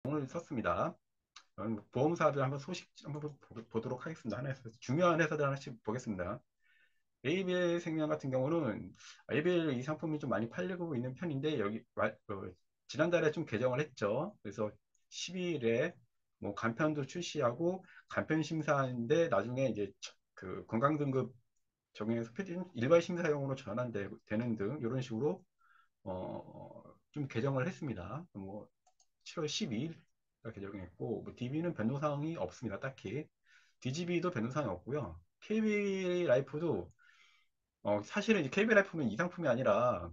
을 썼습니다. 보험사들 한번 소식 한번 보도록 하겠습니다. 하나에서 중요한 회사들 하나씩 보겠습니다. ABL 생명 같은 경우는 ABL 이 상품이 좀 많이 팔리고 있는 편인데 지난달에 좀 개정을 했죠. 그래서 12일에 뭐 간편도 출시하고 간편 심사인데 나중에 이제 그 건강 등급 적용해서 일반 심사용으로 전환되는 등 이런 식으로 좀 개정을 했습니다. 뭐 7월 12일 개정했고 뭐 DB는 변동사항이 없습니다. 딱히 DGB도 변동사항이 없고요. KB 라이프도 사실은 이제 KB 라이프는 이 상품이 아니라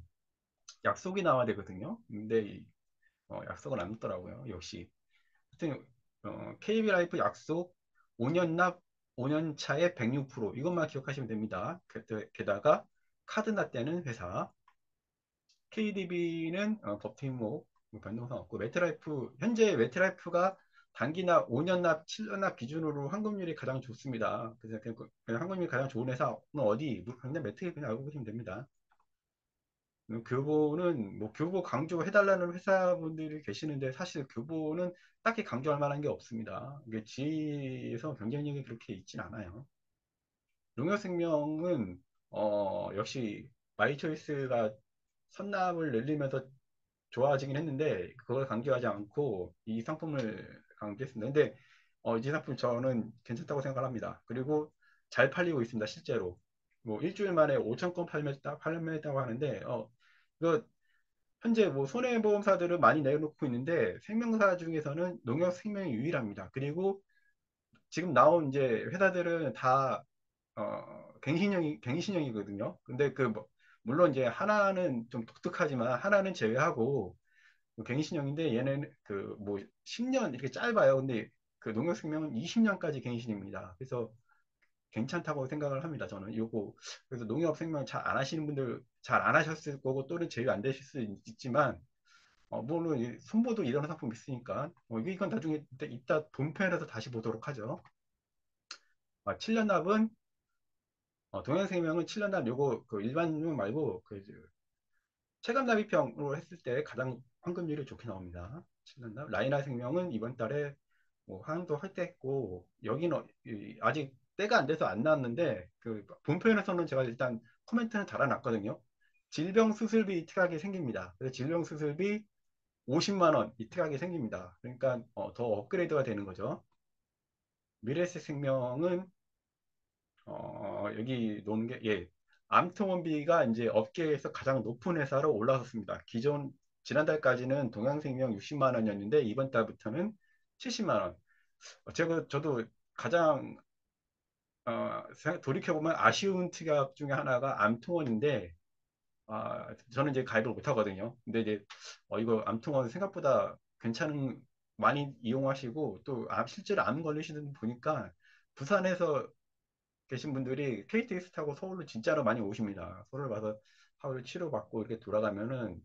약속이 나와야 되거든요. 근데 약속은 안 넣더라고요. 역시 하여튼 KB 라이프 약속 5년 납 5년 차에 106% 이것만 기억하시면 됩니다. 게다가 카드 납되는 회사 KDB는 법팀목 변동사항 없고 매트라이프 현재 매트라이프가 단기납 5년 납 7년 납 기준으로 환급률이 가장 좋습니다. 그래서 그냥 환급률이 가장 좋은 회사는 어디 그냥 매트 그냥 알고 계시면 됩니다. 교보는 뭐 교보 강조해달라는 회사분들이 계시는데 사실 교보는 딱히 강조할 만한 게 없습니다. 이게 지에서 경쟁력이 그렇게 있진 않아요. 농협생명은 역시 마이초이스가 선납을 늘리면서 좋아지긴 했는데 그걸 강조하지 않고 이 상품을 강조했습니다. 근데 이 상품 저는 괜찮다고 생각합니다. 그리고 잘 팔리고 있습니다. 실제로 뭐 일주일 만에 5천 건 팔렸다고 하는데 이거 현재 뭐 손해보험사들은 많이 내놓고 있는데 생명사 중에서는 농협생명이 유일합니다. 그리고 지금 나온 이제 회사들은 다 갱신형이거든요. 근데 물론 이제 하나는 좀 독특하지만 하나는 제외하고 갱신형인데 얘는 그 뭐 10년 이렇게 짧아요. 근데 그 농협생명은 20년까지 갱신입니다. 그래서 괜찮다고 생각을 합니다. 저는 요거 그래서 농협생명 잘 안 하시는 분들 잘 안 하셨을 거고 또는 제휴 안 되실 수 있지만 물론 손보도 이런 상품 있으니까 이건 나중에 이따 본편에서 다시 보도록 하죠. 7년 납은 동양생명은 7년 납 요거 그 일반용 말고 그 체감 납입형으로 했을 때 가장 환급률이 좋게 나옵니다. 7년 납 라이나 생명은 이번 달에 뭐 하한도 할때했고 여기는 아직 때가 안 돼서 안 나왔는데 그 본편에서는 제가 일단 코멘트는 달아놨거든요. 질병 수술비 특약이 생깁니다. 그래서 질병 수술비 50만 원 이특하게 생깁니다. 그러니까 더 업그레이드가 되는 거죠. 미래에셋 생명은 여기 놓은 게 암통원비가 이제 업계에서 가장 높은 회사로 올라섰습니다. 지난달까지는 동양생명 60만 원이었는데 이번 달부터는 70만 원. 저도 가장 돌이켜보면 아쉬운 특약 중에 하나가 암통원인데 저는 이제 가입을 못 하거든요. 근데 이제 이거 암통원 생각보다 많이 이용하시고 또 실제로 암 걸리시는 분 보니까 부산에서 계신 분들이 KTX 타고 서울로 진짜로 많이 오십니다. 서울 와서 하루 치료받고 이렇게 돌아가면은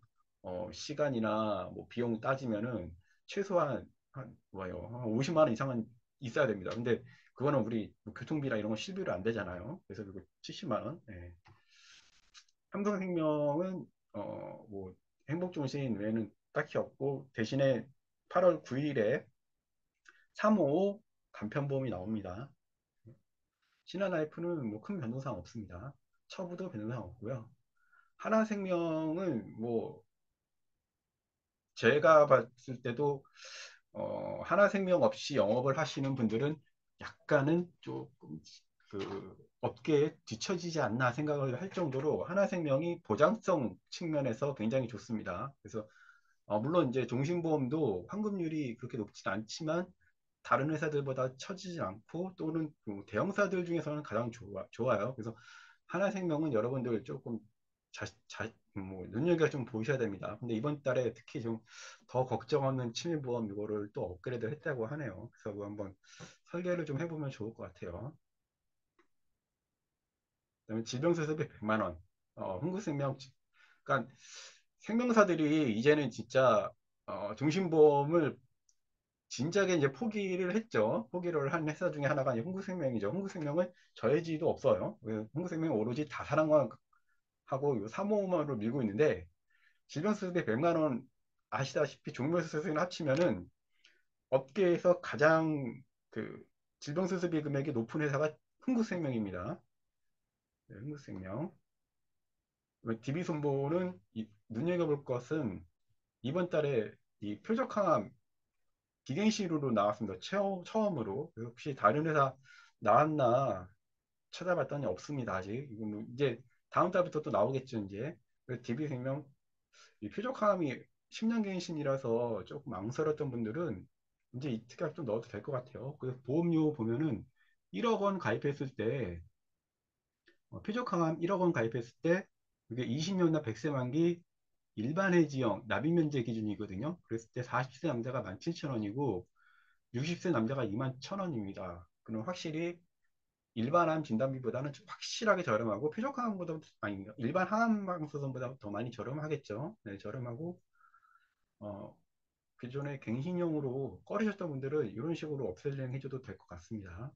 시간이나 뭐 비용 따지면은 최소한 한 50만 원 이상은 있어야 됩니다. 근데 그거는 우리 뭐 교통비나 이런 거 실비로 안 되잖아요. 그래서 그거 70만 원. 예. 삼성생명은 뭐 행복종신 외에는 딱히 없고 대신에 8월 9일에 355 간편보험이 나옵니다. 신한라이프는 뭐 큰 변동사항 없습니다. 처부도 변동사항 없고요. 하나생명은 뭐 제가 봤을 때도 하나생명 없이 영업을 하시는 분들은 약간은 조금 업계에 뒤처지지 않나 생각을 할 정도로 하나생명이 보장성 측면에서 굉장히 좋습니다. 그래서 물론 이제 종신보험도 환급률이 그렇게 높진 않지만 다른 회사들보다 처지지 않고 또는 그 대형사들 중에서는 가장 좋아요. 그래서 하나생명은 여러분들 조금 뭐 눈여겨 좀 보셔야 됩니다. 근데 이번 달에 특히 좀 더 걱정 없는 치매보험 이거를 또 업그레이드 했다고 하네요. 그래서 그거 한번 설계를 좀 해보면 좋을 것 같아요. 그다음에 질병수습비 100만 원. 흥국생명 그러니까 생명사들이 이제는 진짜 종신보험을 진작에 이제 포기를 했죠. 포기를 한 회사 중에 하나가 이제 흥국생명이죠. 흥국생명은 저해지도 없어요. 흥국생명은 오로지 다사랑만 하고 요 3호만으로 밀고 있는데 질병수습비 100만 원 아시다시피 종묘수술을 합치면은 업계에서 가장 그 질병수술비 금액이 높은 회사가 흥국생명입니다. 네, 흥국생명. DB손보는 눈여겨볼 것은 이번 달에 이 표적항암 비갱시로 나왔습니다. 처음으로. 혹시 다른 회사 나왔나 찾아봤더니 없습니다. 아직. 이건 이제 다음 달부터 또 나오겠죠, 이제. 그래서 DB생명 이 표적항암이 10년 갱신이라서 조금 망설였던 분들은 이제 이 특약 좀 넣어도 될 것 같아요. 그 보험료 보면은 1억 원 가입했을 때 표적항암 1억 원 가입했을 때 그게 20년이나 100세 만기 일반 해지형 납입면제 기준이거든요. 그랬을 때 40세 남자가 17,000원이고 60세 남자가 21,000원입니다. 그럼 확실히 일반 암 진단비보다는 좀 확실하게 저렴하고 표적항암보다 아니 일반 항암방사선보다 더 많이 저렴하겠죠. 네, 저렴하고 어, 기존에 갱신형으로 꺼리셨던 분들은 이런 식으로 업셀링 해줘도 될 것 같습니다.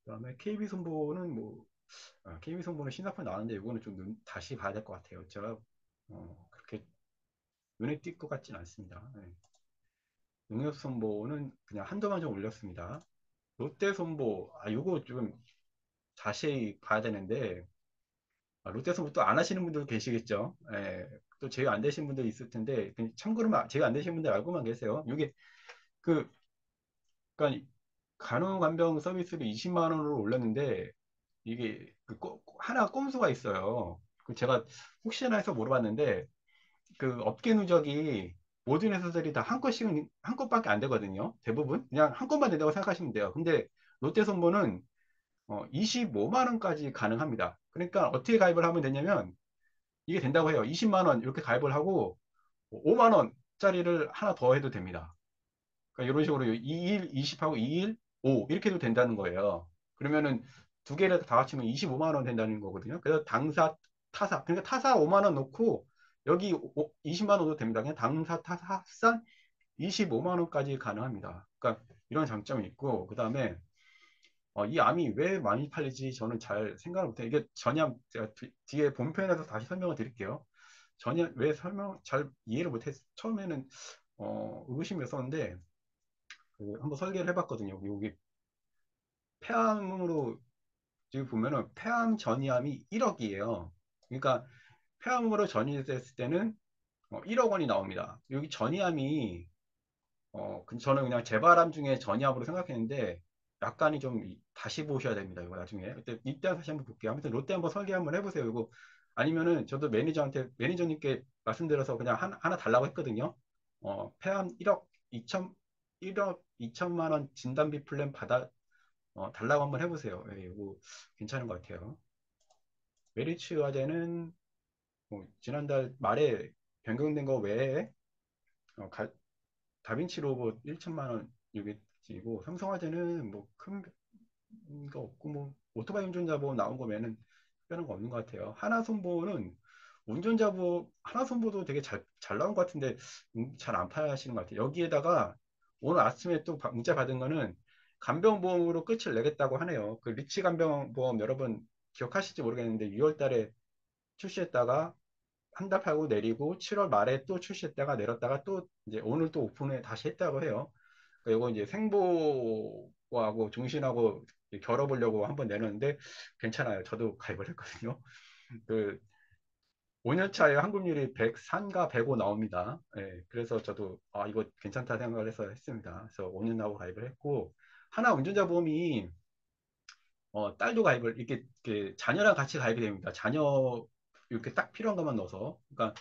그다음에 KB손보는 뭐 KB손보는 신상품 나왔는데 이거는 좀 다시 봐야 될 것 같아요. 제가 그렇게 눈에 띌 것 같진 않습니다. 네. 농협손보는 그냥 한도만 좀 올렸습니다. 롯데손보, 요거 좀 자세히 봐야 되는데, 롯데손보 또 안 하시는 분들 계시겠죠? 예, 또 제가 안 되신 분들 있을 텐데, 참고로 제가 안 되신 분들 알고만 계세요. 이게 그, 그러니까 간호간병 서비스를 20만 원으로 올렸는데, 이게 하나 꼼수가 있어요. 제가 혹시나 해서 물어봤는데, 그 업계 누적이 모든 회사들이 다 한 건씩은 한 건밖에 안 되거든요. 대부분 그냥 한 건만 된다고 생각하시면 돼요. 근데 롯데손보는 25만 원까지 가능합니다. 그러니까 어떻게 가입을 하면 되냐면 이게 된다고 해요. 20만 원 이렇게 가입을 하고 5만 원짜리를 하나 더 해도 됩니다. 그러니까 이런 식으로 2일 20하고 2일 5 이렇게 해도 된다는 거예요. 그러면은 두 개를 다 합치면 25만 원 된다는 거거든요. 그래서 당사 타사 그러니까 타사 5만 원 넣고 여기 20만 원도 됩니다. 그냥 당사 타사 합산 25만 원까지 가능합니다. 그러니까 이런 장점이 있고 그 다음에 이 암이 왜 많이 팔리지 저는 잘 생각을 못해요. 이게 전염 제가 뒤에 본편에서 다시 설명을 드릴게요. 전혀 왜 설명 잘 이해를 못했 처음에는 의구심이었었는데 한번 설계를 해봤거든요. 여기 폐암으로 지금 보면은 폐암 전이암이 1억이에요. 그러니까 폐암으로 전이됐을 때는 1억 원이 나옵니다. 여기 전이암이 저는 그냥 재발암 중에 전이암으로 생각했는데 약간이 좀 다시 보셔야 됩니다. 이거 나중에 그때 이때 다시 한번 볼게요. 아무튼 롯데 한번 설계 한번 해보세요. 이거 아니면은 저도 매니저님께 말씀드려서 그냥 하나 달라고 했거든요. 폐암 1억 2천만 원 진단비 플랜 받아 달라고 한번 해보세요. 예, 이거 괜찮은 것 같아요. 메리츠 화재는 지난달 말에 변경된 거 외에 어, 가- 다빈치 로봇 1천만 원 이게 지고 삼성화재는 뭐 큰 거 없고 뭐 오토바이 운전자 보험 나온 거 외에는 특별한 거 없는 것 같아요. 하나손보는 하나손보도 되게 잘 나온 것 같은데 잘 안 파시는 것 같아요. 여기에다가 오늘 아침에 또 문자 받은 거는 간병보험으로 끝을 내겠다고 하네요. 그 리치 간병보험 여러분 기억하실지 모르겠는데 6월 달에 출시했다가 한 달 팔고 내리고 7월 말에 또 출시했다가 내렸다가 또 이제 오늘 또 오픈을 다시 했다고 해요. 그러니까 이거 이제 생보하고 종신하고 결어보려고 한번 내놨는데 괜찮아요. 저도 가입을 했거든요. 그 5년차에 환급률이 103가 105 나옵니다. 예, 그래서 저도 이거 괜찮다 생각을 해서 했습니다. 그래서 5년 하고 가입을 했고 하나 운전자 보험이 딸도 가입을 이렇게 자녀랑 같이 가입이 됩니다. 자녀 이렇게 딱 필요한 것만 넣어서 그러니까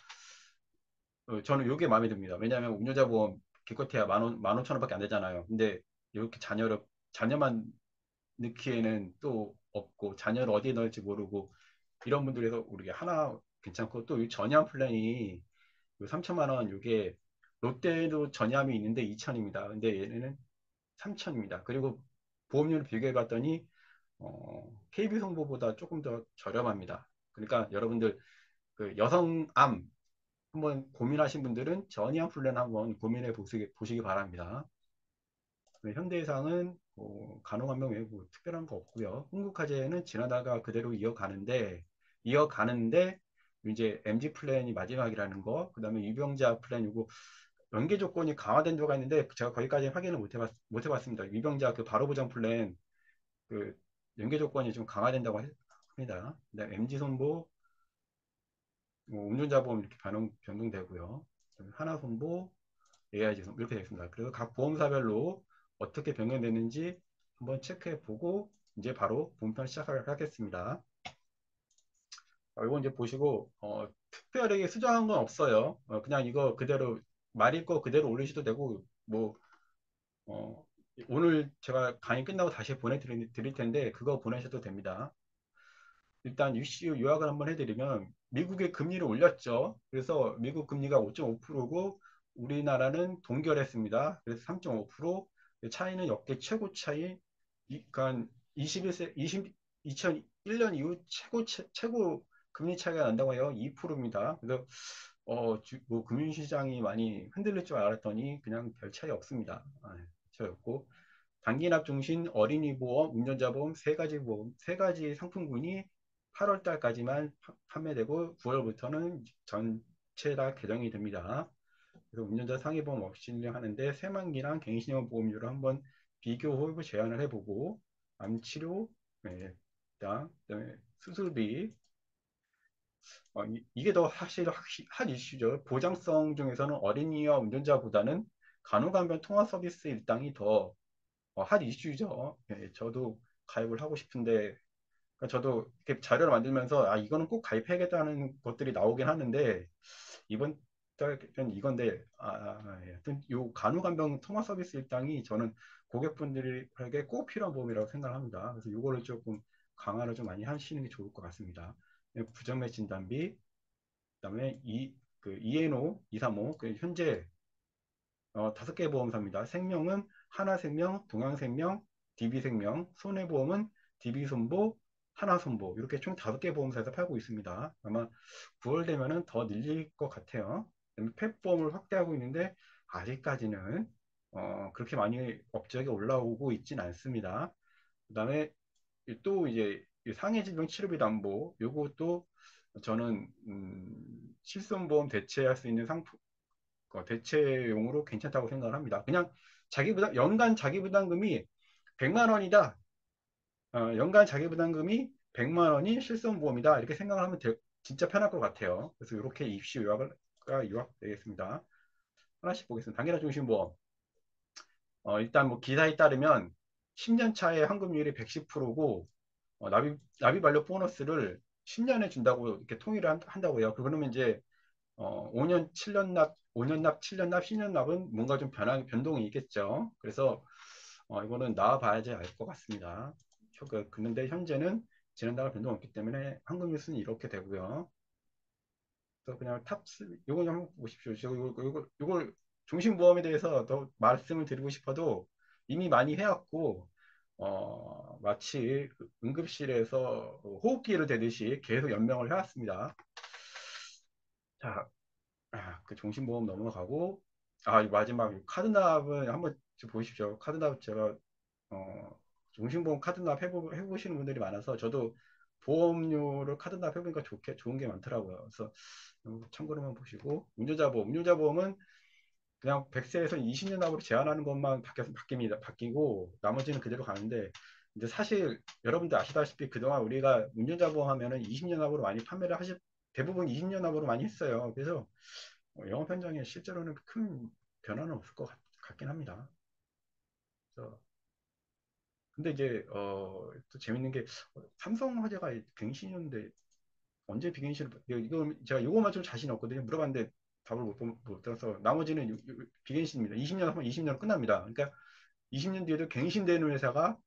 저는 이게 마음에 듭니다. 왜냐하면 운전자 보험 기껏해야 15,000원밖에 안 되잖아요. 근데 이렇게 자녀만 넣기에는 또 없고 자녀를 어디에 넣을지 모르고 이런 분들에서 우리가 하나 괜찮고 또 이 전이암 플랜이 3천만 원 이게 롯데도 전이암이 있는데 2천입니다. 근데 얘네는 3천입니다. 그리고 보험료를 비교해 봤더니 KB손보보다 조금 더 저렴합니다. 그러니까 여러분들 그 여성암 한번 고민하신 분들은 전이암 플랜 한번 고민해 보시기 바랍니다. 네, 현대해상은 간호간병 외고 특별한 거 없고요. 흥국화재는 지나다가 그대로 이어가는데 이제 MG 플랜이 마지막이라는 거, 그 다음에 유병자 플랜 이거 연계 조건이 강화된 조가 있는데 제가 거기까지 확인을 못 해봤습니다. 위병자 그 바로 보장 플랜 그 연계 조건이 좀 강화된다고 합니다. MG 손보, 뭐 운전자 보험 이렇게 변동되고요. 하나 손보, AIG 손보 이렇게 되어 있습니다. 그래서 각 보험사별로 어떻게 변경되는지 한번 체크해 보고 이제 바로 본편 시작하겠습니다. 이거 이제 보시고 특별하게 수정한 건 없어요. 그냥 이거 그대로 말일 거 그대로 올리셔도 되고 뭐 어, 오늘 제가 강의 끝나고 다시 보내드릴 텐데 그거 보내셔도 됩니다. 일단 UCU 요약을 한번 해드리면 미국의 금리를 올렸죠. 그래서 미국 금리가 5.5%고 우리나라는 동결했습니다. 그래서 3.5%, 차이는 역대 최고 차이, 그러니까 21세, 2001년 이후 최고 금리 차이가 난다고 해요. 2%입니다. 그래서 뭐 금융시장이 많이 흔들릴 줄 알았더니 그냥 별 차이 없습니다. 차이없고 단기납 중심 어린이 보험, 운전자 보험 세 가지 상품군이 8월 달까지만 판매되고 9월부터는 전체 다 개정이 됩니다. 그래서 운전자 상해보험 없이 하는데 새만기랑 갱신형 보험료를 한번 비교 호흡을 제한을 해보고 암치료, 네, 그다음에 수술비 이게 더 사실 한 이슈죠. 보장성 중에서는 어린이와 운전자보다는 간호간병 통화 서비스 일당이 더 핫 이슈죠. 예, 저도 가입을 하고 싶은데, 그러니까 저도 이렇게 자료를 만들면서, 이거는 꼭 가입해야겠다는 것들이 나오긴 하는데, 이번 달은 이건데, 예. 하여튼 요 간호간병 통화 서비스 일당이 저는 고객분들에게 꼭 필요한 보험이라고 생각을 합니다. 그래서 요거를 조금 강화를 좀 많이 하시는 게 좋을 것 같습니다. 예, 부정맥 진단비, 그다음에 이에노 235, 현재 5개 보험사입니다. 생명은 하나생명, 동양생명, DB생명, 손해보험은 DB손보, 하나손보 이렇게 총 5개 보험사에서 팔고 있습니다. 아마 9월 되면은 더 늘릴 것 같아요. 펫보험을 확대하고 있는데 아직까지는 그렇게 많이 업적이 올라오고 있진 않습니다. 그 다음에 또 이제 상해질병 치료비 담보 요것도 저는 실손보험 대체할 수 있는 상품 대체용으로 괜찮다고 생각을 합니다. 그냥 연간 자기부담금이 100만 원이다. 연간 자기부담금이 100만 원이 실손보험이다. 이렇게 생각을 하면 진짜 편할 것 같아요. 그래서 이렇게 입시 요약되겠습니다. 하나씩 보겠습니다. 단기나 중심보험. 일단 뭐 기사에 따르면 10년 차의 환급률이 110%고 납입 완료 보너스를 10년에 준다고 이렇게 통일을 한다고요. 그러면 이제 5년, 7년 납, 5년 납, 7년 납, 10년 납은 뭔가 좀 변동이 있겠죠. 그래서 이거는 나와봐야지 알 것 같습니다. 그런데 현재는 지난달 변동 없기 때문에 환급 뉴스는 이렇게 되고요. 그래서 그냥 요거 좀 한번 보십시오. 요걸 종신보험에 대해서 더 말씀을 드리고 싶어도 이미 많이 해왔고 마치 응급실에서 호흡기를 대듯이 계속 연명을 해왔습니다. 자, 그 종신보험 넘어가고 이 마지막 카드납은 한번 보십시오. 카드납 제가 종신보험 카드납 해보시는 분들이 많아서 저도 보험료를 카드납 해보니까 좋은 게 많더라고요. 그래서 참고로만 보시고 운전자보험은 그냥 100세에서 20년 납으로 제한하는 것만 바뀌고 나머지는 그대로 가는데 이제 사실 여러분들 아시다시피 그동안 우리가 운전자보험 하면은 20년 납으로 많이 대부분 20년 납으로 많이 했어요. 그래서 영업 현장에 실제로는 큰 변화는 없을 것 같긴 합니다. 그래서 근데 이제 또 재밌는 게 삼성화재가 갱신이었는데 언제 비갱신을 이거 제가 요거만 좀 자신 없거든요. 물어봤는데 답을 못 들어서 나머지는 비갱신입니다. 20년 하면 20년 끝납니다. 그러니까 20년 뒤에도 갱신되는 회사가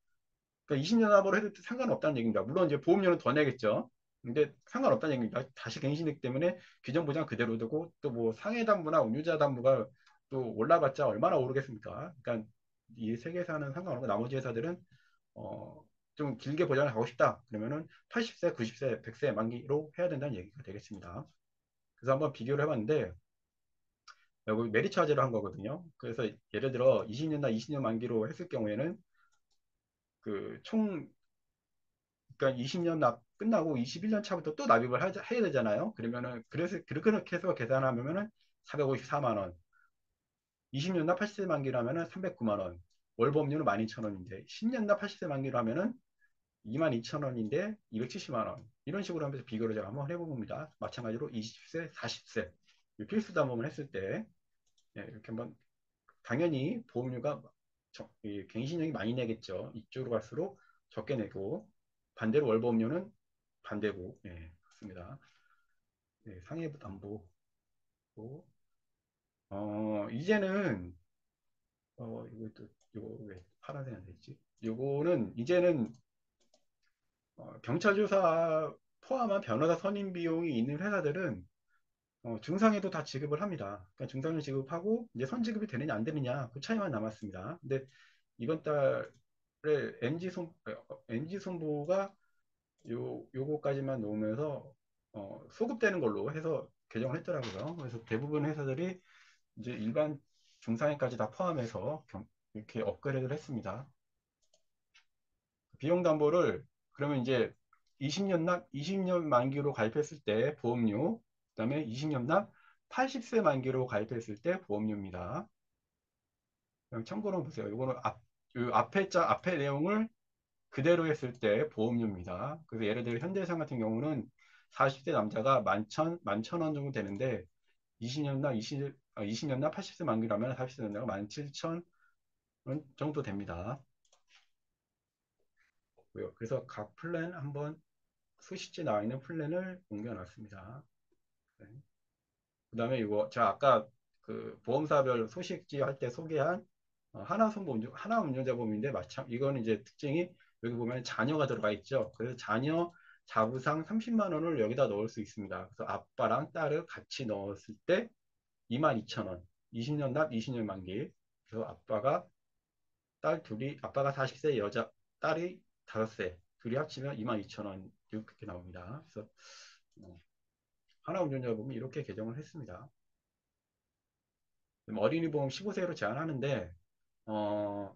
그러니까 20년 합으로 해도 상관없다는 얘기입니다. 물론 이제 보험료는 더 내겠죠. 근데 상관없다는 얘기입니다. 다시 갱신되기 때문에 기존 보장 그대로 두고 또 뭐 상해담보나 운유자 담보가 또 올라봤자 얼마나 오르겠습니까? 그러니까 이 세계사는 상관없고 나머지 회사들은 어, 좀 길게 보장을 하고 싶다. 그러면은 80세, 90세, 100세 만기로 해야 된다는 얘기가 되겠습니다. 그래서 한번 비교를 해봤는데 여기 메리츠 화재로 한 거거든요. 그래서 예를 들어 20년이나 20년 만기로 했을 경우에는 그총 그러니까 20년 납 끝나고 21년 차부터 또 납입을 해야 되잖아요. 그러면은 그래서 그렇게 해서 계산하면은 454만 원. 20년 납 80세 만기로 하면은 309만 원. 월보험료는 12,000원인데 10년 납 80세 만기로 하면은 22,000원인데 270만 원. 이런 식으로 하면서 비교를 제가 한번 해봅니다. 마찬가지로 20세, 40세 필수 담보만 했을 때 예, 이렇게 한번 당연히 보험료가 갱신형이 많이 내겠죠. 이쪽으로 갈수록 적게 내고 반대로 월보험료는 반대고 예, 그렇습니다. 예, 상해부 담보 이제는 이것도 이거 왜 파란색 안 됐지? 이거는 이제는 경찰 조사 포함한 변호사 선임 비용이 있는 회사들은 중상에도 다 지급을 합니다. 그러니까 중상을 지급하고 이제 선지급이 되느냐 안 되느냐 그 차이만 남았습니다. 근데 이번 달에 NG 손보가 요거까지만 놓으면서 소급되는 걸로 해서 개정을 했더라고요. 그래서 대부분 회사들이 이제 일반 중상해까지 다 포함해서 이렇게 업그레이드를 했습니다. 비용 담보를 그러면 이제 20년 납 20년 만기로 가입했을 때 보험료, 그다음에 20년 납 80세 만기로 가입했을 때 보험료입니다. 그럼 참고로 보세요. 이거는 요 앞에 내용을 그대로 했을 때 보험료입니다. 그래서 예를 들어 현대해상 같은 경우는 40대 남자가 11,000원 정도 되는데 20년 납 20년 납 80세 만기라면 40세 남자가 17,000원 정도 됩니다. 그래서 각 플랜 한번 수식지 나와 있는 플랜을 옮겨놨습니다. 네. 그 다음에 이거 제가 아까 그 보험사별 소식지 할 때 소개한 하나 운전자 보험인데 마찬 이거는 이제 특징이 여기 보면 자녀가 들어가 있죠. 그래서 자녀 자부상 30만 원을 여기다 넣을 수 있습니다. 그래서 아빠랑 딸을 같이 넣었을 때 22,000원. 20년 납 20년 만기. 그래서 아빠가 40세 여자 딸이 5세 둘이 합치면 22,000원 이렇게 나옵니다. 그래서 어, 하나 운전자 보면 이렇게 개정을 했습니다. 어린이 보험 15세로 제한하는데 어,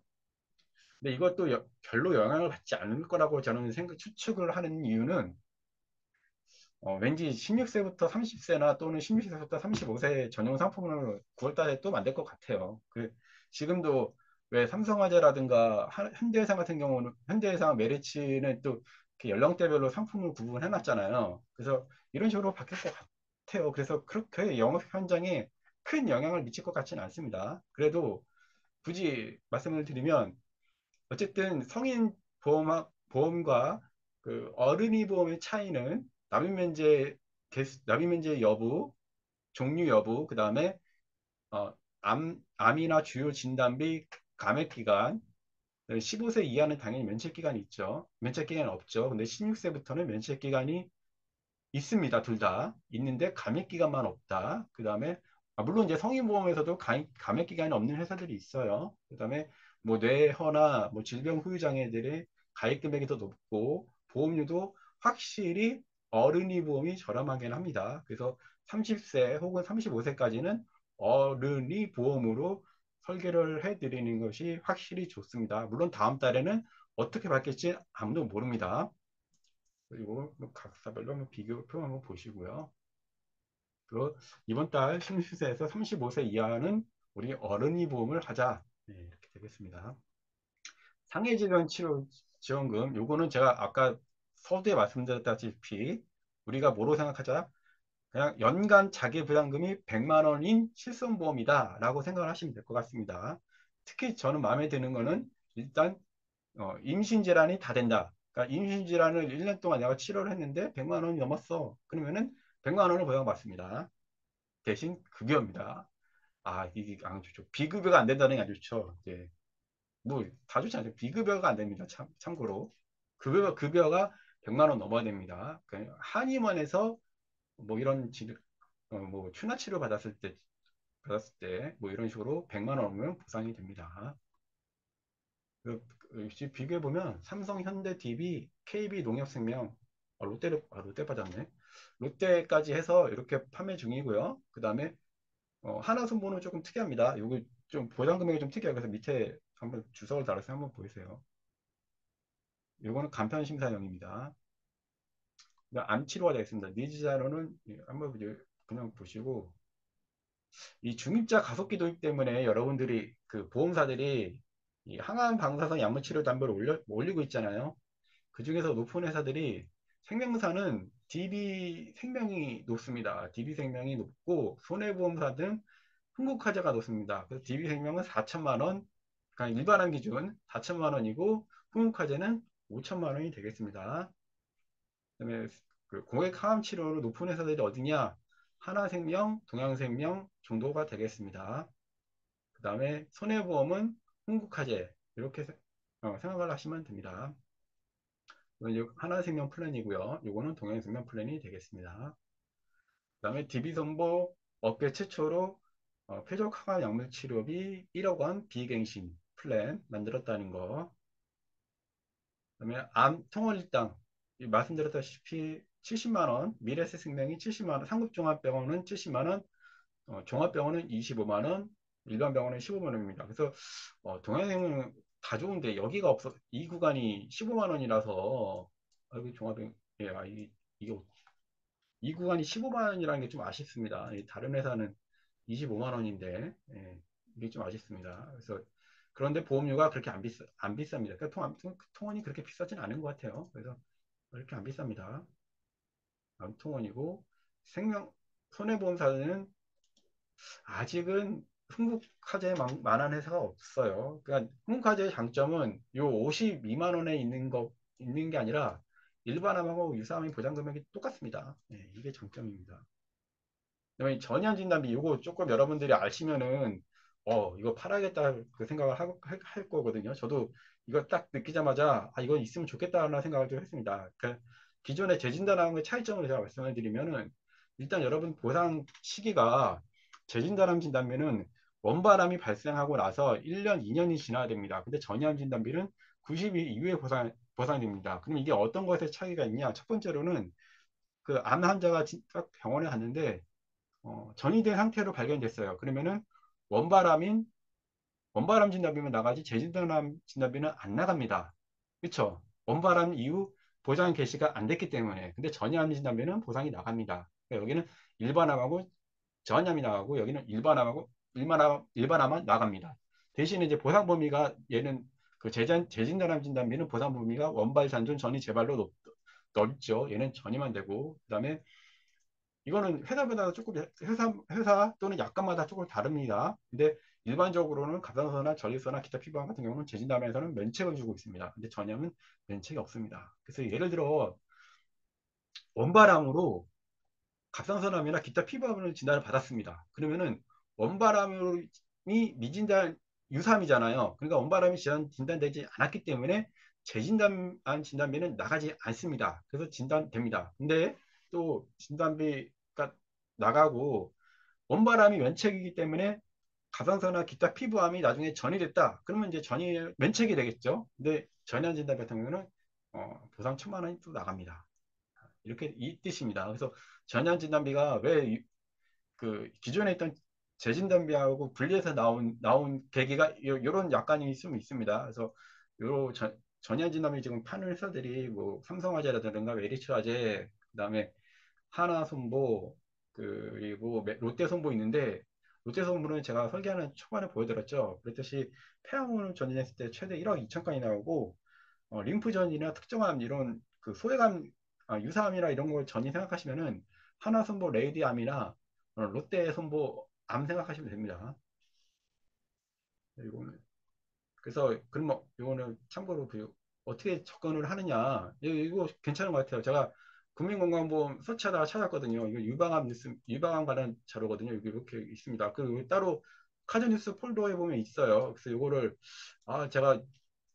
근데 이것도 별로 영향을 받지 않을 거라고 저는 추측을 하는 이유는 왠지 16세부터 30세나 또는 16세부터 35세 전용 상품을 9월달에 또 만들 것 같아요. 지금도 왜 삼성화재라든가 현대해상 같은 경우는 현대해상 메리츠는 또 이렇게 연령대별로 상품을 구분해 놨잖아요. 그래서 이런 식으로 바뀔 것 같아요. 그래서 그렇게 영업 현장에 큰 영향을 미칠 것 같지는 않습니다. 그래도 굳이 말씀을 드리면 어쨌든 성인 보험과 그 어린이 보험의 차이는 납입면제 여부, 종류 여부, 그 다음에 어, 암이나 주요 진단비, 감액기간, 15세 이하는 당연히 면책기간이 있죠. 면책기간은 없죠. 근데 16세부터는 면책기간이 있습니다. 둘 다. 있는데 감액 기간만 없다. 그 다음에 물론 이제 성인보험에서도 감액 기간이 없는 회사들이 있어요. 그 다음에 뭐 뇌허나 뭐 질병 후유 장애들의 가입 금액이 더 높고 보험료도 확실히 어른이 보험이 저렴하긴 합니다. 그래서 30세 혹은 35세까지는 어른이 보험으로 설계를 해드리는 것이 확실히 좋습니다. 물론 다음 달에는 어떻게 바뀔지 아무도 모릅니다. 그리고 각사별로 한번 비교표 한번 보시고요. 그리고 이번 달 신시세에서 35세 이하는 우리 어른이 보험을 하자. 네, 이렇게 되겠습니다. 상해질병 치료 지원금, 요거는 제가 아까 서두에 말씀드렸다시피 우리가 뭐로 생각하자? 그냥 연간 자기부담금이 100만 원인 실손보험이다 라고 생각을 하시면 될 것 같습니다. 특히 저는 마음에 드는 거는 일단 임신질환이 다 된다. 그러니까 임신질환을 1년 동안 내가 치료를 했는데 100만 원이 넘었어. 그러면은 100만 원을 보장받습니다. 대신 급여입니다. 이게 안 좋죠. 비급여가 안 된다는 게 안 좋죠. 이제 뭐 다 좋지 않죠. 비급여가 안 됩니다. 참고로 급여가 100만 원 넘어야 됩니다. 한의원에서 뭐 이런 뭐 추나 치료 받았을 때 뭐 이런 식으로 100만 원 넘으면 보상이 됩니다. 비교해 보면 삼성, 현대, DB, KB, 농협생명, 롯데 빠졌네. 롯데까지 해서 이렇게 판매 중이고요. 그 다음에 하나손보는 조금 특이합니다. 여기 좀 보장 금액이 좀 특이해요. 그래서 밑에 한번 주석을 달아서 한번 보세요. 이거는 간편 심사용입니다. 암 치료가 되겠습니다. 니즈 자료는 한번 그냥 보시고 이 중입자 가속기 도입 때문에 여러분들이 그 보험사들이 이 항암 방사선 약물 치료 담보를 올리고 있잖아요. 그 중에서 높은 회사들이 생명사는 DB 생명이 높습니다. DB 생명이 높고 손해보험사든 흥국화재가 높습니다. 그래서 DB 생명은 4천만 원, 그러니까 일반암 기준 4천만 원이고 흥국화재는 5천만 원이 되겠습니다. 그다음에 그 공익 항암 치료로 높은 회사들이 어디냐? 하나생명, 동양생명 정도가 되겠습니다. 그 다음에 손해보험은 흥국화재 이렇게 생각을 하시면 됩니다. 이건 하나생명 플랜이고요. 이거는 동양생명 플랜이 되겠습니다. 그 다음에 DB선보 업계 최초로 쾌적 항암 약물 치료비 1억 원 비갱신 플랜 만들었다는 거. 그다음에 암 통원일당 말씀드렸다시피 70만 원, 미래세생명이 70만 원, 상급종합병원은 70만 원, 종합병원은 25만 원, 일반 병원은 15만 원입니다. 그래서 동양생명은 다 좋은데 여기가 없어 이 구간이 15만 원이라서 여기 종합병 예, 이 구간이 15만 원이라는 게 좀 아쉽습니다. 다른 회사는 25만 원인데 이게 좀 아쉽습니다. 그래서 그런데 보험료가 그렇게 안 비쌉니다. 그러니까 통원이 그렇게 비싸진 않은 것 같아요. 그래서 그렇게 안 비쌉니다. 통원이고 생명 손해보험사는 아직은 흥국화재에 만한 회사가 없어요. 그러니까 흥국화재의 장점은 요 52만 원에 있는 게 아니라 일반암하고 유사암의 보장 금액이 똑같습니다. 이게 장점입니다. 그다음에 전이안진단비 이거 조금 여러분들이 아시면은 이거 팔아야겠다 그 생각을 할 거거든요. 저도 이거 딱 느끼자마자 이거 있으면 좋겠다는 생각을 좀 했습니다. 그 기존의 재진단암의 차이점을 제가 말씀을 드리면은 일단 여러분 보상 시기가 재진단암 진단비는 원바람이 발생하고 나서 1년, 2년이 지나야 됩니다. 근데 전이암 진단비는 90일 이후에 보상됩니다. 그럼 이게 어떤 것에 차이가 있냐? 첫 번째로는 그 암 환자가 딱 병원에 갔는데 전이된 상태로 발견됐어요. 그러면은 원바람인 원바람 진단비만 나가지 재진단암 진단비는 안 나갑니다. 그렇죠? 원바람 이후 보상 개시가 안 됐기 때문에. 근데 전이암 진단비는 보상이 나갑니다. 그러니까 여기는 일반암하고 전이암이 나가고 여기는 일반암만 나갑니다. 대신에 이제 보상 범위가 얘는 그 재진단암 진단비는 보상 범위가 원발 잔존 전이 재발로 넓죠. 얘는 전이만 되고 그다음에 이거는 회사마다 조금 회사 또는 약관마다 조금 다릅니다. 근데 일반적으로는 갑상선이나 전립선이나 기타 피부암 같은 경우는 재진담에서는 면책을 주고 있습니다. 근데 전염은 면책이 없습니다. 그래서 예를 들어 원바람으로 갑상선암이나 기타 피부암을 진단을 받았습니다. 그러면은 원바람이 미진단 유사암이잖아요. 그러니까 원바람이 진단되지 않았기 때문에 재진단암 진단비는 나가지 않습니다. 그래서 진단됩니다. 근데 또 진단비가 나가고 원바람이 면책이기 때문에 갑상선이나 기타 피부암이 나중에 전이 됐다. 그러면 이제 전이 면책이 되겠죠. 근데 전이암 진단 같은 경우는 보상 1,000만 원이 또 나갑니다. 이렇게 이 뜻입니다. 그래서 전이암 진단비가 왜 그 기존에 있던 재진단비하고 분리해서 나온 계기가 이런 약관이 좀 있습니다. 그래서 요런 전이암 진단비 지금 파는 회사들이 뭐 삼성화재라든가 메리츠화재, 그다음에 하나손보 그리고 롯데손보 있는데 롯데손보는 제가 설계하는 초반에 보여드렸죠. 그랬듯이 폐암을 전진했을 때 최대 1억 2천건이 나오고 림프전이나 특정암 이런 그 소외감 유사암이나 이런 걸 전이 생각하시면은 하나손보 레이디암이나 롯데손보 암 생각하시면 됩니다. 이거는 그래서 그럼 이거는 참고로 어떻게 접근을 하느냐 이거 괜찮은 것 같아요. 제가 국민건강보험 서치하다가 찾았거든요. 이거 유방암 뉴스 유방암 관련 자료거든요. 여기 이렇게 있습니다. 그리고 따로 카드뉴스 폴더에 보면 있어요. 그래서 이거를 제가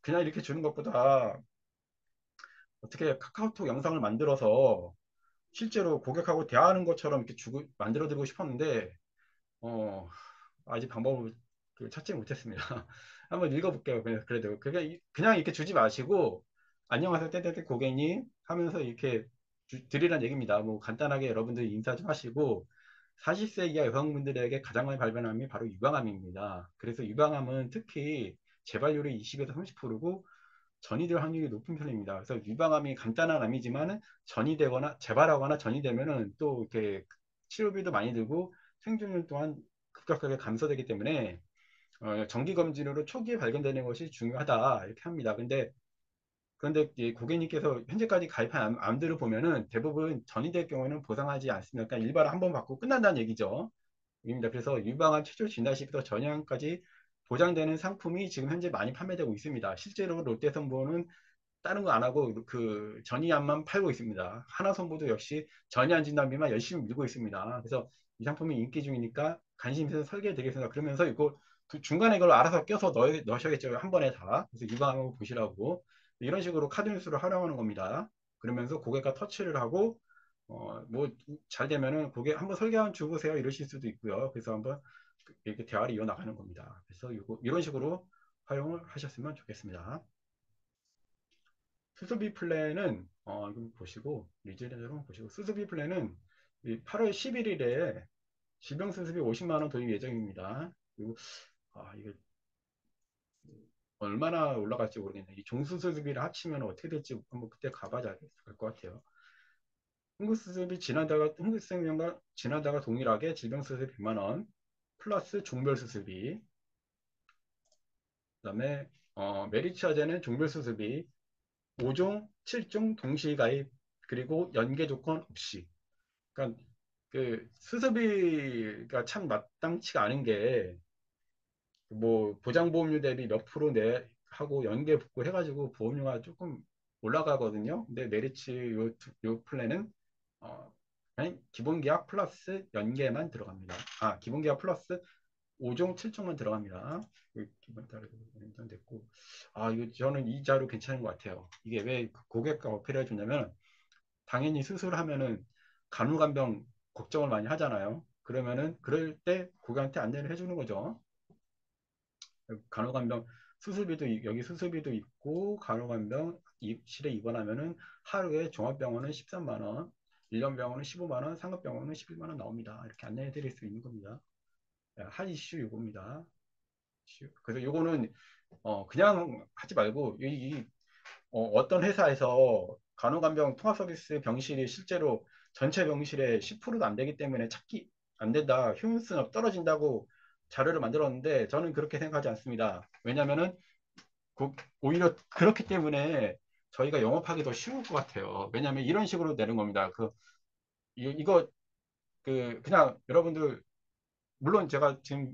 그냥 이렇게 주는 것보다 어떻게 카카오톡 영상을 만들어서 실제로 고객하고 대화하는 것처럼 이렇게 만들어 드리고 싶었는데 어, 아직 방법을 찾지 못했습니다. 한번 읽어볼게요. 그래도 그냥 이렇게 주지 마시고 안녕하세요 떼떼떼 고객님 하면서 이렇게 드리란 얘기입니다. 뭐 간단하게 여러분들 인사 좀 하시고 40세 이하 여성분들에게 가장 많이 발병하는 암이 바로 유방암입니다. 그래서 유방암은 특히 재발률이 20에서 30%고 전이 될 확률이 높은 편입니다. 그래서 유방암이 간단한 암이지만 전이 되거나 재발하거나 전이 되면은 또 이렇게 치료비도 많이 들고 생존율 또한 급격하게 감소되기 때문에 정기 검진으로 초기에 발견되는 것이 중요하다 이렇게 합니다. 그런데 이 고객님께서 현재까지 가입한 암들을 보면은 대부분 전이될 경우는 보상하지 않습니다. 그러니까 일반을 한번 받고 끝난다는 얘기죠. 입니다. 그래서 유방암 최초 진단 시부터 전이암까지 보장되는 상품이 지금 현재 많이 판매되고 있습니다. 실제로 롯데선보는 다른 거 안 하고 그 전이암만 팔고 있습니다. 하나선보도 역시 전이암 진단비만 열심히 밀고 있습니다. 그래서 이 상품이 인기 중이니까 관심 있어서 설계해 드리겠습니다. 그러면서 이거 중간에 이걸 알아서 껴서 넣으셔야겠죠. 한 번에 다. 그래서 유방암을 보시라고 이런 식으로 카드 뉴스를 활용하는 겁니다. 그러면서 고객과 터치를 하고 뭐 잘 되면은 고객 한번 설계 한번 주보세요 이러실 수도 있고요. 그래서 한번 이렇게 대화를 이어나가는 겁니다. 그래서 이런 식으로 활용을 하셨으면 좋겠습니다. 수수비 플랜은 좀 보시고 리즈를 보시고 수수비 플랜은 8월 11일에 질병 수수비 50만 원 도입 예정입니다. 그리고 이게 얼마나 올라갈지 모르겠네요. 이 종수수비를 합치면 어떻게 될지 한번 그때 가봐야 될 것 같아요. 흥국수습이 지나다가 흥국생명과 지나다가 동일하게 질병수습 100만 원 플러스 종별수습이 그다음에 메리츠화재는 종별수습이 5종, 7종 동시 가입 그리고 연계 조건 없이 그러니까 그 수습비가 참 마땅치가 않은 게 뭐 보장보험료 대비 몇 프로 내 하고 연계 붙고 해가지고 보험료가 조금 올라가거든요. 근데 메리츠 요 플랜은 그냥 기본계약 플러스 연계만 들어갑니다. 기본계약 플러스 5종 7종만 들어갑니다. 기본 따로 됐고 이거 저는 이 자료 괜찮은 것 같아요. 이게 왜 고객과 어필해 주냐면 당연히 수술하면은 간후간병 걱정을 많이 하잖아요. 그러면은 그럴 때 고객한테 안내를 해주는 거죠. 간호간병 수술비도 여기 수술비도 있고 간호간병 실에 입원하면은 하루에 종합병원은 13만 원, 1년병원은 15만 원, 상급병원은 11만 원 나옵니다. 이렇게 안내해 드릴 수 있는 겁니다. 한 이슈 요겁니다. 그래서 요거는 그냥 하지 말고 어떤 회사에서 간호간병 통합 서비스 병실이 실제로 전체 병실의 10%도 안 되기 때문에 찾기 안 된다, 효율성 떨어진다고 자료를 만들었는데 저는 그렇게 생각하지 않습니다. 왜냐하면은 오히려 그렇기 때문에 저희가 영업하기 더 쉬울 것 같아요. 왜냐하면 이런 식으로 내는 겁니다. 이거 그냥 여러분들 물론 제가 지금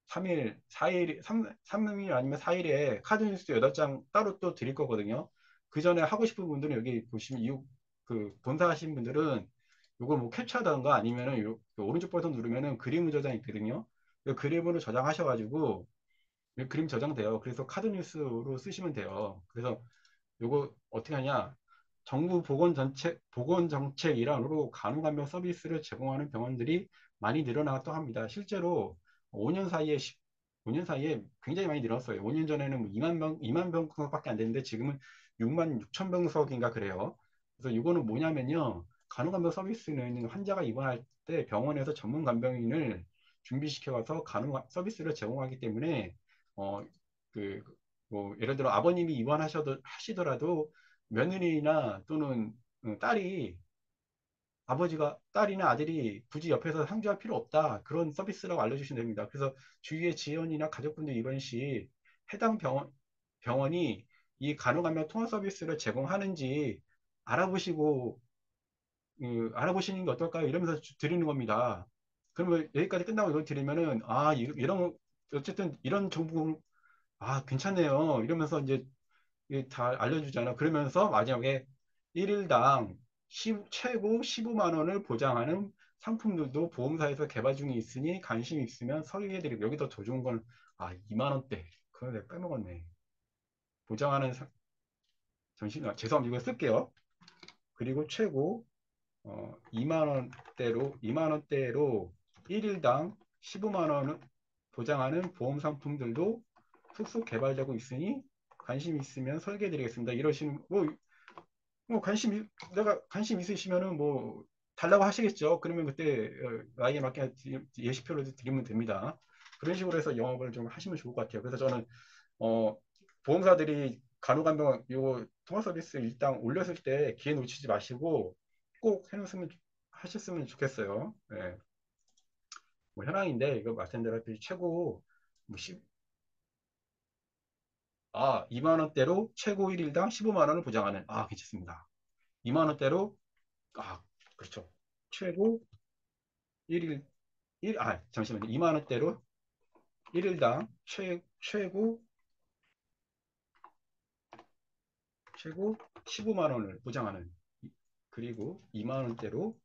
3일, 4일, 3일 아니면 4일에 카드 뉴스 8장 따로 또 드릴 거거든요. 그 전에 하고 싶은 분들은 여기 보시면 본사하신 분들은 이걸 뭐 캡처하던가 아니면은 그 오른쪽 버튼 누르면은 그림 저장 있거든요. 그 그림으로 저장하셔가지고 그림 저장돼요. 그래서 카드 뉴스로 쓰시면 돼요. 그래서 요거 어떻게 하냐? 정부 보건정책 일환으로 간호간병 서비스를 제공하는 병원들이 많이 늘어나기도 합니다. 실제로 5년 사이에 5년 사이에 굉장히 많이 늘었어요. 5년 전에는 뭐 2만 병석밖에 안 됐는데 지금은 6만 6천 병석인가 그래요. 그래서 이거는 뭐냐면요. 간호간병 서비스는 환자가 입원할 때 병원에서 전문 간병인을 준비시켜서 간호 서비스를 제공하기 때문에 어, 그, 뭐 예를 들어 아버님이 하시더라도 며느리나 또는 딸이 아버지가 딸이나 아들이 굳이 옆에서 상주할 필요 없다. 그런 서비스라고 알려주시면 됩니다. 그래서 주위의 지연이나 가족분들 입원 시 해당 병원이 이 간호간병 통화 서비스를 제공하는지 알아보시고 알아보시는 게 어떨까요? 이러면서 드리는 겁니다. 그러면 여기까지 끝나고 이걸 드리면은 이런 어쨌든 이런 정보 괜찮네요. 이러면서 이제 이게 다 알려주잖아. 그러면서 마지막에 1일당 최고 15만 원을 보장하는 상품들도 보험사에서 개발 중에 있으니 관심 있으면 설계해드리고 여기다 더 좋은 건 2만 원대. 그거 내가 빼먹었네. 보장하는 잠시만 죄송합니다. 이거 쓸게요. 그리고 최고 2만 원대로 1일당 15만 원을 보장하는 보험 상품들도 속속 개발되고 있으니 관심 있으면 설계해 드리겠습니다. 이러시는 내가 관심 있으시면은 뭐 달라고 하시겠죠. 그러면 그때 나이에 맞게 예시표를 드리면 됩니다. 그런 식으로 해서 영업을 좀 하시면 좋을 것 같아요. 그래서 저는 어, 보험사들이 간호간병 요 통화 서비스 일단 올렸을 때 기회 놓치지 마시고 꼭 해놓으면 하셨으면 좋겠어요. 예. 뭐 현황인데 이거 말씀드렸듯이 최고 뭐 2만 원대로 최고 1일당 15만 원을 보장하는 괜찮습니다. 2만 원대로 아 그렇죠. 최고 1일 잠시만요. 2만 원대로 1일당 최고 15만 원을 보장하는 그리고 2만 원대로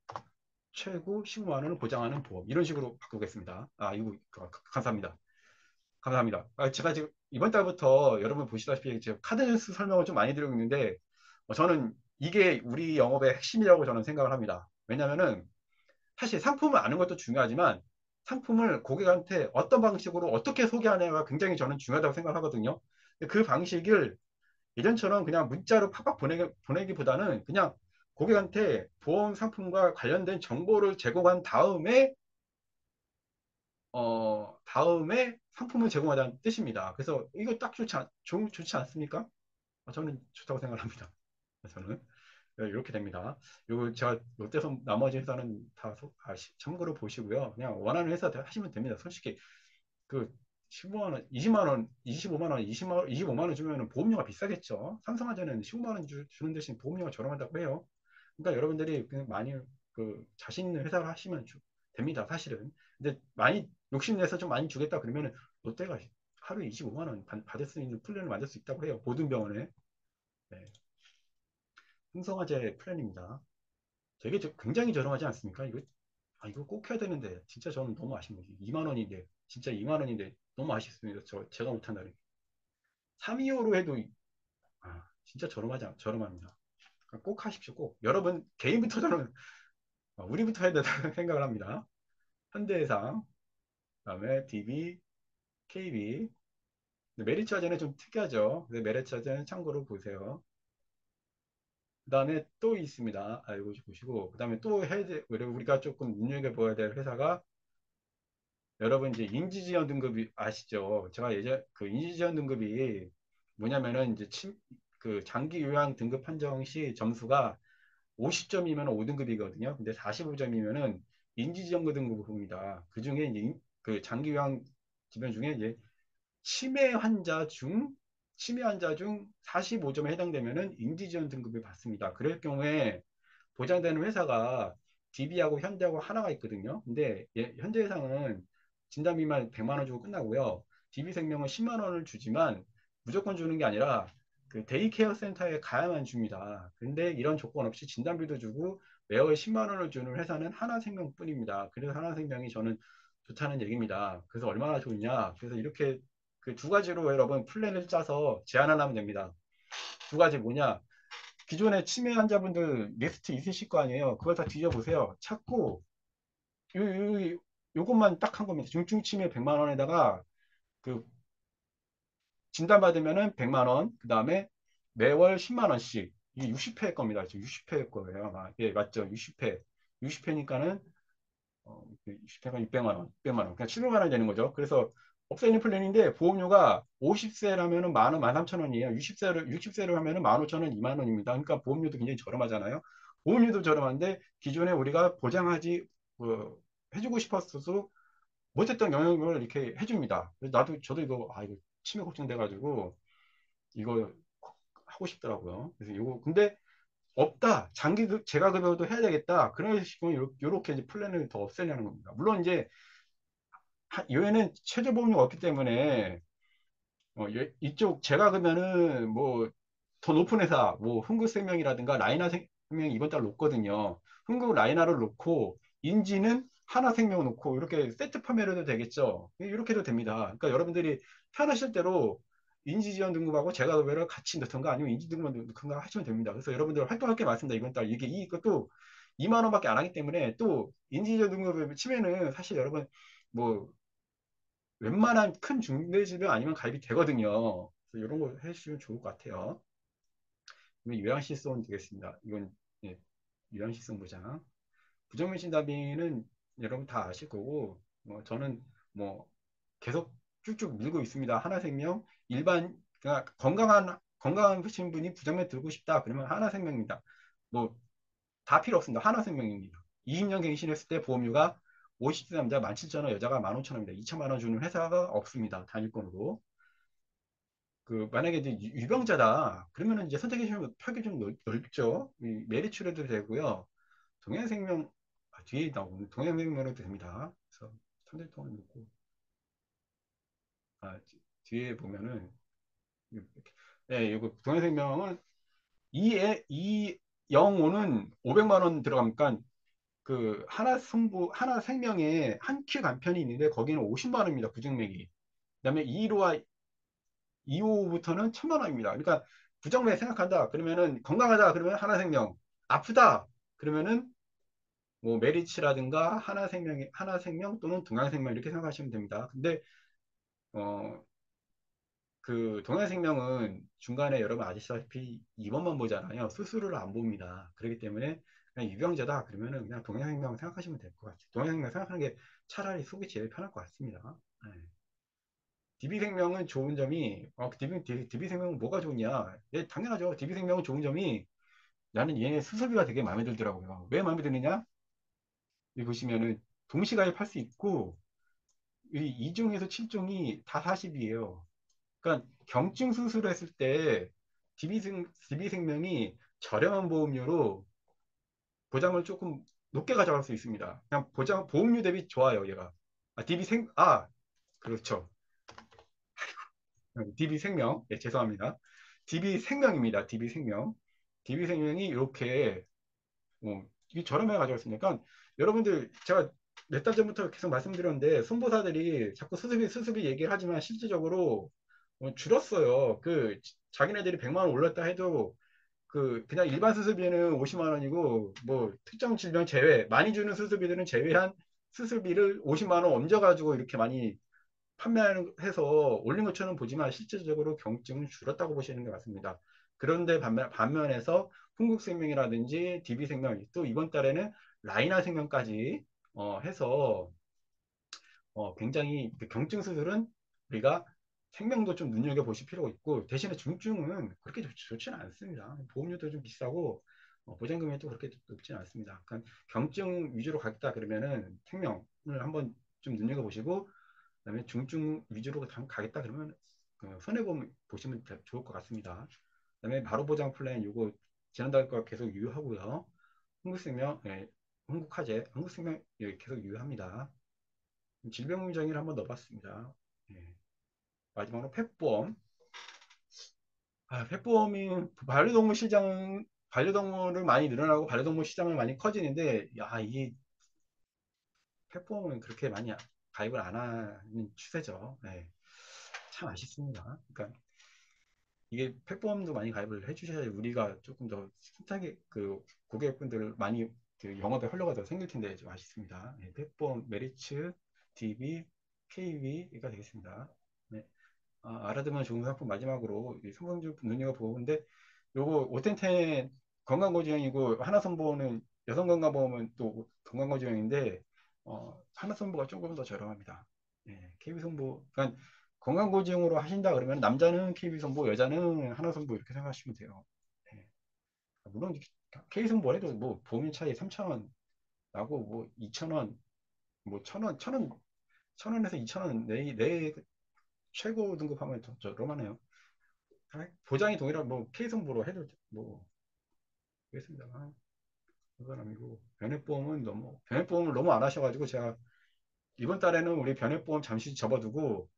최고 15만 원을 보장하는 보험 이런 식으로 바꾸겠습니다. 이거 감사합니다. 감사합니다. 제가 지금 이번 달부터 여러분 보시다시피 제가 카드 뉴스 설명을 좀 많이 드리고 있는데 저는 이게 우리 영업의 핵심이라고 저는 생각을 합니다. 왜냐하면은 사실 상품을 아는 것도 중요하지만 상품을 고객한테 어떤 방식으로 어떻게 소개하냐가 굉장히 저는 중요하다고 생각하거든요. 그 방식을 예전처럼 그냥 문자로 팍팍 보내기보다는 그냥 고객한테 보험 상품과 관련된 정보를 제공한 다음에 상품을 제공하자는 뜻입니다. 그래서 이거 딱 좋지 않습니까? 저는 좋다고 생각합니다. 저는 이렇게 됩니다. 요 제가 롯데선 나머지 회사는 다 참고로 보시고요. 그냥 원하는 회사 하시면 됩니다. 솔직히 그 15만 원, 20만 원, 25만 원, 20만 원, 25만 원 주면 보험료가 비싸겠죠. 삼성화재는 15만 원 주는 대신 보험료가 저렴하다고 해요. 그러니까 여러분들이 그냥 많이 자신 있는 회사를 하시면 됩니다. 사실은. 근데 많이 욕심내서 좀 많이 주겠다 그러면은 롯데가 하루에 25만 원 받을 수 있는 플랜을 만들 수 있다고 해요. 모든 병원에. 네. 삼성화재 플랜입니다. 되게 굉장히 저렴하지 않습니까? 이거 꼭 해야 되는데 진짜 저는 너무 아쉽네요. 2만 원인데 진짜 2만 원인데 너무 아쉽습니다. 제가 못한다니. 325로 해도 진짜 저렴합니다. 그러니까 꼭 하십시오. 꼭 여러분 개인부터 저는 우리부터 해야 된다고 생각을 합니다. 현대해상, 그다음에 DB, KB. 메리츠화재는 좀 특이하죠. 메리츠화재는 참고로 보세요. 그다음에 또 있습니다. 알고 보시고 그다음에 또 해야 돼. 우리가 조금 눈여겨봐야 될 회사가 여러분 이제 인지지원 등급이 아시죠? 제가 예전 그 인지지원 등급이 뭐냐면은 이제 그 장기 요양 등급 판정 시 점수가 50점이면 5등급이거든요. 근데 45점이면은 인지지원 등급입니다. 그 중에 이제 그 장기 요양 질병 중에 이제 치매 환자 중 치매 환자 중 45점에 해당되면은 인지지원 등급을 받습니다. 그럴 경우에 보장되는 회사가 DB하고 현대하고 하나가 있거든요. 근데 현대해상은 진단비만 100만 원 주고 끝나고요. DB생명은 10만 원을 주지만 무조건 주는 게 아니라 그 데이케어 센터에 가야만 줍니다. 근데 이런 조건 없이 진단비도 주고 매월 10만 원을 주는 회사는 하나생명뿐입니다. 그래서 하나생명이 저는 좋다는 얘기입니다. 그래서 얼마나 좋냐? 그래서 이렇게 그 두 가지로 여러분 플랜을 짜서 제안을 하면 됩니다. 두 가지 뭐냐? 기존에 치매 환자분들 리스트 있으실 거 아니에요. 그걸 다 뒤져보세요. 찾고 요것만 딱 한 겁니다. 중증 치매 100만 원에다가 그 진단받으면은 100만 원, 그 다음에 매월 10만 원씩. 이게 60회일 겁니다. 60회일 거예요. 예, 맞죠. 60회. 60회니까는 60회가 600만 원, 600만 원. 그냥 700만 원 되는 거죠. 그래서 업사이닝 플랜인데 보험료가 50세라면은 만 원, 13,000원이에요. 60세로 하면은 15,000원, 2만 원입니다. 그러니까 보험료도 굉장히 저렴하잖아요. 보험료도 저렴한데 기존에 우리가 보장하지 해주고 싶었어도 못했던 영역을 이렇게 해줍니다. 그래서 저도 이거 치매 걱정돼가지고 이거 하고 싶더라고요. 그래서 이거 근데 없다. 재가 급여도 해야 되겠다. 그런 식으로 요렇게 이제 플랜을 더 없애려는 겁니다. 물론 이제 얘는 최저보험료가 없기 때문에 이쪽 제가 그러면은 뭐 더 높은 회사 뭐 흥국생명이라든가 라이나생명이 이번 달 높거든요. 흥국 라이나를 놓고 인지는 하나생명 놓고 이렇게 세트 판매를 해도 되겠죠. 이렇게 해도 됩니다. 그러니까 여러분들이 편하실 대로 인지지원 등급하고 제가 급여를 같이 넣던가 아니면 인지 등급만 넣던가 하시면 됩니다. 그래서 여러분들 활동할 게 많습니다. 이번 달 이것도 2만 원밖에 안 하기 때문에 또 인지지원 등급을 치면은 사실 여러분 뭐 웬만한 큰 중대질병 아니면 가입이 되거든요. 그래서 이런 거 해주시면 좋을 것 같아요. 이건 요양실손 되겠습니다. 이건 예, 요양실손 보장. 부정면신 답변은 여러분 다 아실 거고, 저는 뭐 계속 쭉쭉 밀고 있습니다. 하나생명 그러니까 건강한 분이 부정면 들고 싶다. 그러면 하나생명입니다. 뭐 다 필요 없습니다. 하나생명입니다. 20년 갱신했을 때 보험료가 50세 남자 17,000원, 여자가 15,000원입니다. 2천만 원 주는 회사가 없습니다. 단일권으로. 그 만약에 이제 유병자다 그러면은 이제 선택의 폭이 좀 넓죠. 이 메리츠로도 되고요. 동양생명 뒤에 나오는 동양생명으로도 됩니다. 그래서 선택통을 놓고 뒤에 보면은 네, 이거 동양생명은 이 영호는 500만 원 들어가니까 그 하나 생명에 한 큐 간편이 있는데 거기는 50만 원입니다. 부정맥이. 그다음에 2호와 2호부터는 1,000만 원입니다. 그러니까 부정맥 생각한다. 그러면은 건강하다. 그러면 하나생명. 아프다. 그러면은 뭐 메리츠라든가 하나생명 또는 동양생명 이렇게 생각하시면 됩니다. 근데 어 그 동양생명은 중간에 여러분 아시다시피 입원만 보잖아요. 수술을 안 봅니다. 그렇기 때문에 그냥 유병자다 그러면은 그냥 동양생명 생각하시면 될 것 같아요. 동양생명 생각하는 게 차라리 속이 제일 편할 것 같습니다. 네. DB생명은 좋은 점이 DB생명은 뭐가 좋냐? 예, 당연하죠. DB생명은 좋은 점이 나는 얘네 수수비가 되게 마음에 들더라고요. 왜 마음에 드느냐? 여기 보시면은 동시가입할 수 있고 이 2종에서 7종이 다 40이에요. 그러니까 경증 수술했을 때 DB생명이 저렴한 보험료로 보장을 조금 높게 가져갈 수 있습니다. 그냥 보험료 대비 좋아요, 얘가. 그렇죠. DB생명. 예, 죄송합니다. DB생명입니다. DB생명. DB생명이 이렇게 이게 저렴하게 가져갔으니까 여러분들 제가 몇 달 전부터 계속 말씀드렸는데 손보사들이 자꾸 수습이 얘기를 하지만 실질적으로 줄었어요. 그 자기네들이 100만 원 올렸다 해도 그 그냥 일반 수술비는 50만 원이고 뭐 특정 질병 제외 많이 주는 수술비들은 제외한 수술비를 50만 원 얹어가지고 이렇게 많이 판매해서 올린 것처럼 보지만 실질적으로 경증은 줄었다고 보시는 게 맞습니다. 그런데 반면에서 흥국생명이라든지 DB생명 또 이번 달에는 라이나생명까지 해서 굉장히 그 경증 수술은 우리가 생명도 좀 눈여겨보실 필요가 있고 대신에 중증은 그렇게 좋지는 않습니다. 보험료도 좀 비싸고 보장금액도 그렇게 높지는 않습니다. 그러니까 경증 위주로 가겠다 그러면은 생명을 한번 좀 눈여겨보시고 그다음에 중증 위주로 가겠다 그러면 손해보험 보시면 좋을 것 같습니다. 그다음에 바로 보장 플랜 요거 지난달 거 계속 유효하고요. 흥국생명, 예, 흥국생명 예, 계속 유효합니다. 질병정의를 한번 넣어봤습니다. 예. 마지막으로 펫보험. 펫보험이 반려동물을 많이 늘어나고 반려동물 시장을 많이 커지는데 이게 펫보험은 그렇게 많이 가입을 안 하는 추세죠. 예. 참 아쉽습니다. 그러니까 이게 펫보험도 많이 가입을 해주셔야 우리가 조금 더 신탁이 그 고객분들 많이 그 영업에 활로가 더 생길 텐데 좀 아쉽습니다. 네, 펫보험 메리츠, DB, KB가 되겠습니다. 네. 알아두면 좋은 상품 마지막으로 성좀 눈여겨보는데 요거 오텐텐 건강거지형이고 하나선보는 여성건강보험은 또 건강거지형인데 하나선보가 조금 더 저렴합니다. 예, KB선보 그러니까 건강거지형으로 하신다 그러면 남자는 KB선보 여자는 하나선보 이렇게 생각하시면 돼요. 예. 물론 K선보 해도 뭐 보험료 차이 3,000원 나고 뭐 2,000원 뭐 1,000원 1,000원에서 2,000원 내 최고 등급하면 더 저렴하네요. 보장이 동일한 뭐 K선보로 해도 뭐 그렇습니다. 그건 아니고 변액보험을 너무 안 하셔가지고 제가 이번 달에는 우리 변액보험 잠시 접어두고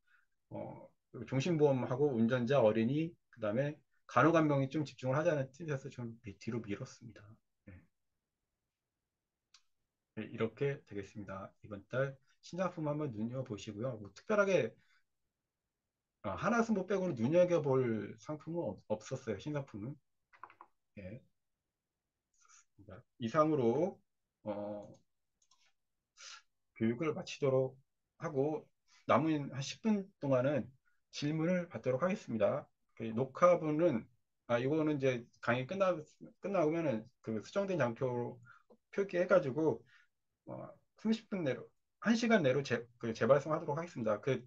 종신보험하고 운전자 어린이 그다음에 간호간병에 좀 집중을 하자는 뜻에서 좀 뒤로 미뤘습니다. 네. 네, 이렇게 되겠습니다. 이번 달 신상품 한번 눈여보시고요. 뭐 특별하게 하나승보 빼고는 눈여겨볼 상품은 없었어요. 신상품은. 예. 이상으로 어, 교육을 마치도록 하고 남은 한 10분 동안은 질문을 받도록 하겠습니다. 그 녹화분은 이거는 이제 강의 끝나면은 그 수정된 장표로 표기해가지고 30분 내로 1시간 내로 재발송하도록 하겠습니다. 그